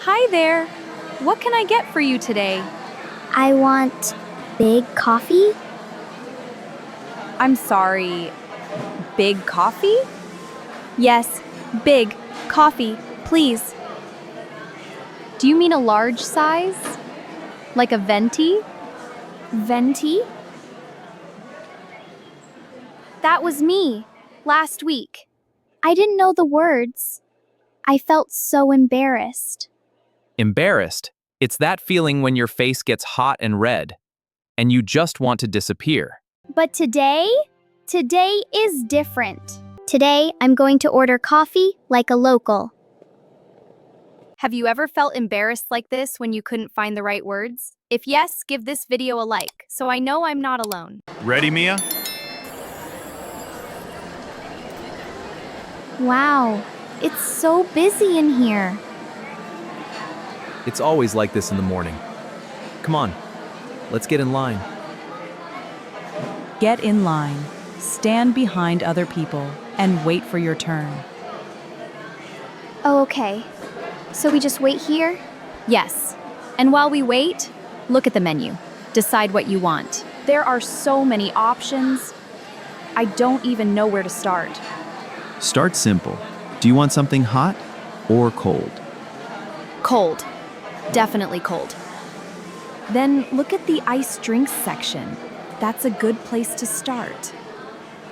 Hi there. What can I get for you today? I want big coffee. I'm sorry. Big coffee? Yes, big coffee, please. Do you mean a large size? Like a venti? Venti? That was me, last week. I didn't know the words. I felt so embarrassed. Embarrassed. It's that feeling when your face gets hot and red, and you just want to disappear. But today is different. Today, I'm going to order coffee like a local. Have you ever felt embarrassed like this when you couldn't find the right words? If yes, give this video a like, so I know I'm not alone. Ready, Mia? Wow, it's so busy in here. It's always like this in the morning. Come on, let's get in line. Get in line, stand behind other people, and wait for your turn. Oh, okay. So we just wait here? Yes. And while we wait, look at the menu. Decide what you want. There are so many options. I don't even know where to start. Start simple. Do you want something hot or cold? Cold. Definitely cold. Then look at the iced drinks section. That's a good place to start.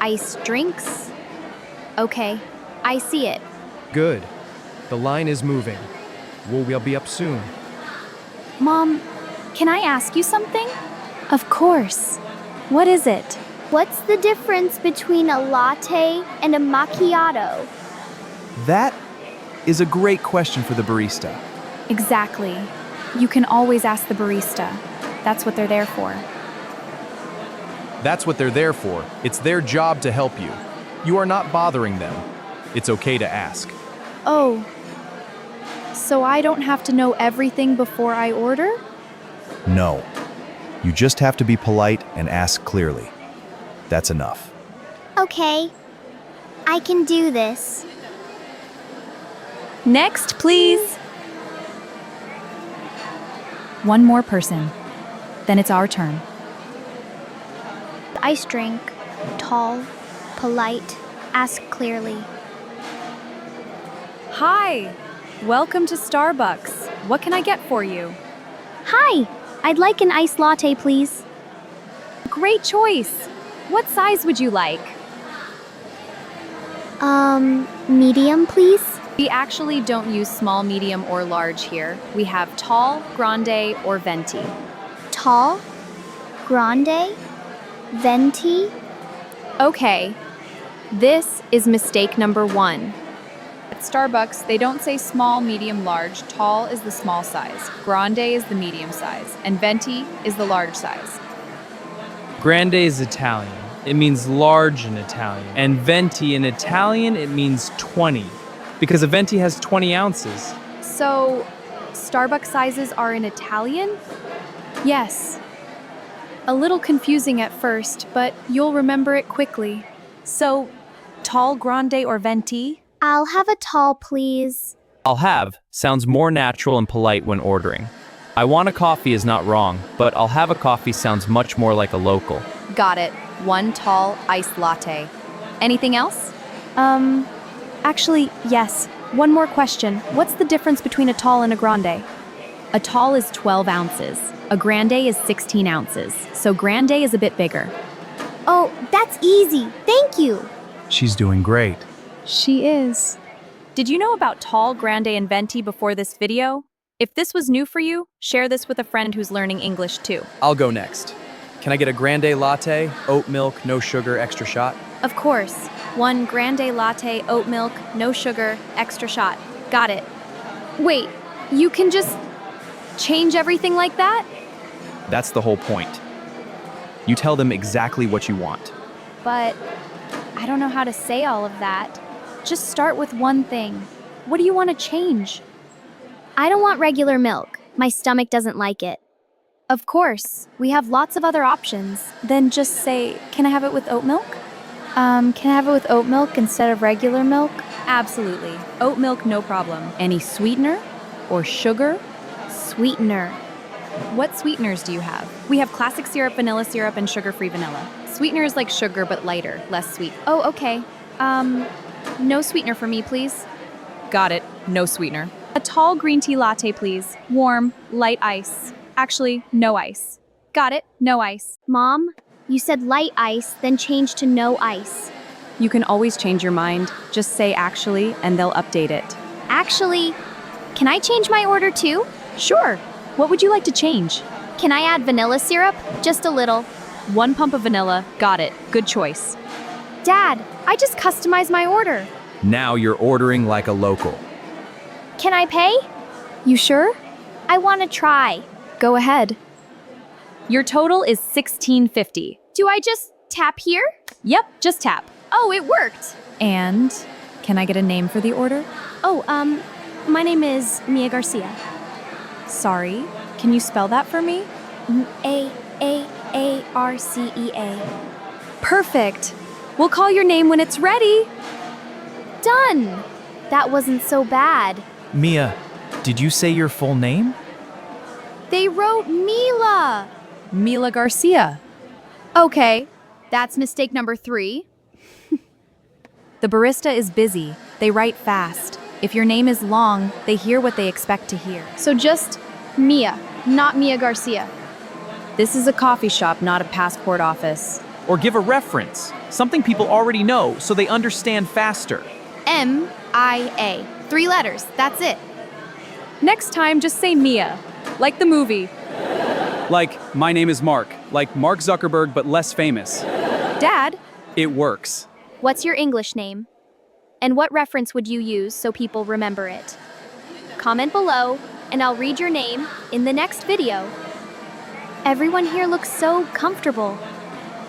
Iced drinks? Okay, I see it. Good. The line is moving. We'll be up soon. Mom, can I ask you something? Of course. What is it? What's the difference between a latte and a macchiato? That is a great question for the barista. Exactly. You can always ask the barista. That's what they're there for. That's what they're there for. It's their job to help you. You are not bothering them. It's okay to ask. Oh. So I don't have to know everything before I order? No. You just have to be polite and ask clearly. That's enough. Okay, I can do this. Next, please. One more person. Then it's our turn. Iced drink, tall, polite, ask clearly. Hi. Welcome to Starbucks. What can I get for you? Hi, I'd like an iced latte, please. Great choice. What size would you like? Medium, please? We actually don't use small, medium, or large here. We have tall, grande, or venti. Tall, grande, venti. Okay, this is mistake number 1. At Starbucks, they don't say small, medium, large. Tall is the small size, grande is the medium size, and venti is the large size. Grande is Italian. It means large in Italian. And venti in Italian, it means 20. Because a venti has 20 ounces. So, Starbucks sizes are in Italian? Yes. A little confusing at first, but you'll remember it quickly. So, tall, grande, or venti? I'll have a tall, please. I'll have sounds more natural and polite when ordering. I want a coffee is not wrong, but I'll have a coffee sounds much more like a local. Got it. 1 tall iced latte. Anything else? Actually, yes. One more question. What's the difference between a tall and a grande? A tall is 12 ounces. A grande is 16 ounces. So grande is a bit bigger. Oh, that's easy. Thank you. She's doing great. She is. Did you know about tall, grande, and venti before this video? If this was new for you, share this with a friend who's learning English too. I'll go next. Can I get a grande latte, oat milk, no sugar, extra shot? Of course. 1 grande latte, oat milk, no sugar, extra shot. Got it. Wait, you can just change everything like that? That's the whole point. You tell them exactly what you want. But I don't know how to say all of that. Just start with one thing. What do you want to change? I don't want regular milk. My stomach doesn't like it. Of course, we have lots of other options. Then just say, can I have it with oat milk? Can I have it with oat milk instead of regular milk? Absolutely. Oat milk, no problem. Any sweetener? or sugar? Sweetener. What sweeteners do you have? We have classic syrup, vanilla syrup, and sugar-free vanilla. Sweetener is like sugar but lighter, less sweet. Oh, okay. No sweetener for me, please. Got it. No sweetener. A tall green tea latte, please. Warm, light ice. Actually, no ice. Got it. No ice. Mom, you said light ice, then changed to no ice. You can always change your mind. Just say actually, and they'll update it. Actually, can I change my order too? Sure. What would you like to change? Can I add vanilla syrup? Just a little. 1 pump of vanilla. Got it. Good choice. Dad, I just customized my order. Now you're ordering like a local. Can I pay? You sure? I want to try. Go ahead. Your total is $16.50. Do I just tap here? Yep, just tap. Oh, it worked. And can I get a name for the order? Oh, my name is Mila Garcia. Sorry. Can you spell that for me? A-A-A-R-C-E-A. Perfect. We'll call your name when it's ready. Done. That wasn't so bad. Mia, did you say your full name? They wrote Mila. Mila Garcia. Okay, that's mistake number 3. The barista is busy. They write fast. If your name is long, they hear what they expect to hear. So just Mia, not Mila Garcia. This is a coffee shop, not a passport office. Or give a reference, something people already know so they understand faster. M-I-A. 3 letters, that's it. Next time, just say Mia, like the movie. Like, my name is Mark. Like Mark Zuckerberg, but less famous. Dad, It works. What's your English name? And what reference would you use so people remember it? Comment below, and I'll read your name in the next video. Everyone here looks so comfortable,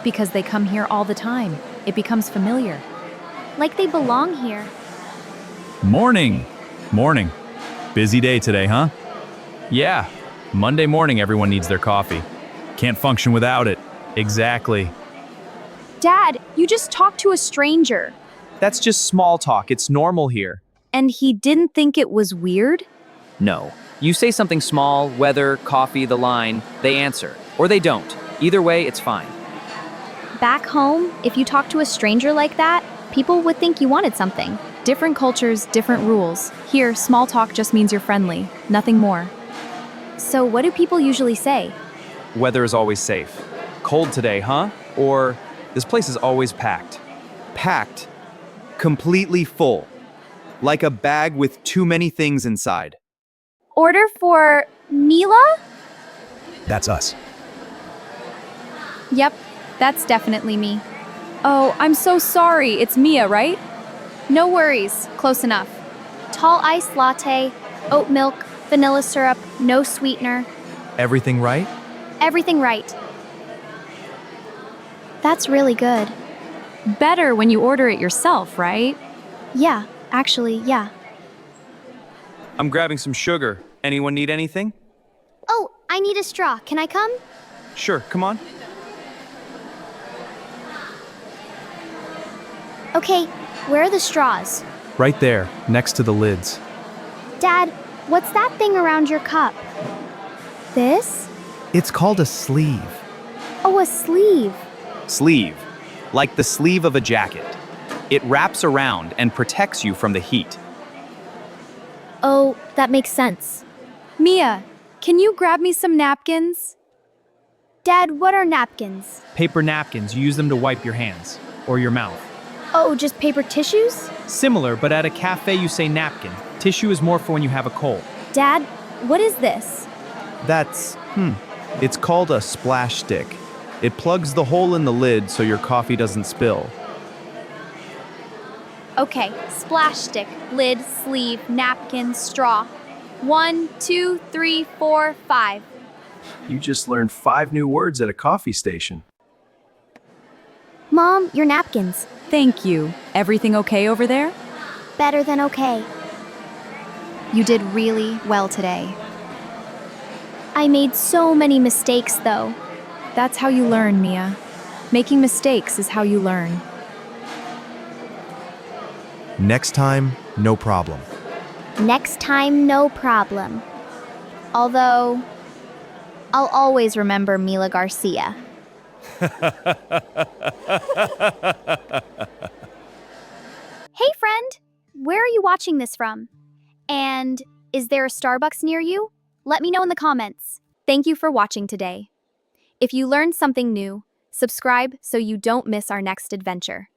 because they come here all the time. It becomes familiar. like they belong here. Morning. Morning. Busy day today, huh? Yeah. Monday morning, everyone needs their coffee. Can't function without it. Exactly. Dad, you just talked to a stranger. That's just small talk. It's normal here. And he didn't think it was weird? No. You say something small, weather, coffee, the line, they answer. Or they don't. Either way, it's fine. Back home, if you talk to a stranger like that, people would think you wanted something. Different cultures, different rules. Here, small talk just means you're friendly, nothing more. So what do people usually say? Weather is always safe. Cold today, huh? Or this place is always packed. Packed. Completely full. Like a bag with too many things inside. Order for Mila? That's us. Yep, that's definitely me. Oh, I'm so sorry. It's Mia, right? No worries, close enough. Tall iced latte, oat milk, vanilla syrup, no sweetener. Everything right? Everything right. That's really good. Better when you order it yourself, right? Yeah, actually, yeah. I'm grabbing some sugar. Anyone need anything? Oh, I need a straw. Can I come? Sure, come on. Okay, where are the straws? Right there, next to the lids. Dad, what's that thing around your cup? This? It's called a sleeve. Oh, a sleeve. Sleeve. Like the sleeve of a jacket. It wraps around and protects you from the heat. Oh, that makes sense. Mia, can you grab me some napkins? Dad, what are napkins? Paper napkins, you use them to wipe your hands or your mouth. Oh, just paper tissues? Similar, but at a cafe you say napkin. Tissue is more for when you have a cold. Dad, what is this? That's, it's called a splash stick. It plugs the hole in the lid so your coffee doesn't spill. Okay, splash stick, lid, sleeve, napkin, straw. 1, 2, 3, 4, 5. You just learned 5 new words at a coffee station. Mom, your napkins. Thank you. Everything okay over there? Better than okay. You did really well today. I made so many mistakes, though. That's how you learn, Mia. Making mistakes is how you learn. Next time, no problem. Next time, no problem. Although, I'll always remember Mila Garcia. Hey, friend! Where are you watching this from? And is there a Starbucks near you? Let me know in the comments. Thank you for watching today. If you learned something new, subscribe so you don't miss our next adventure.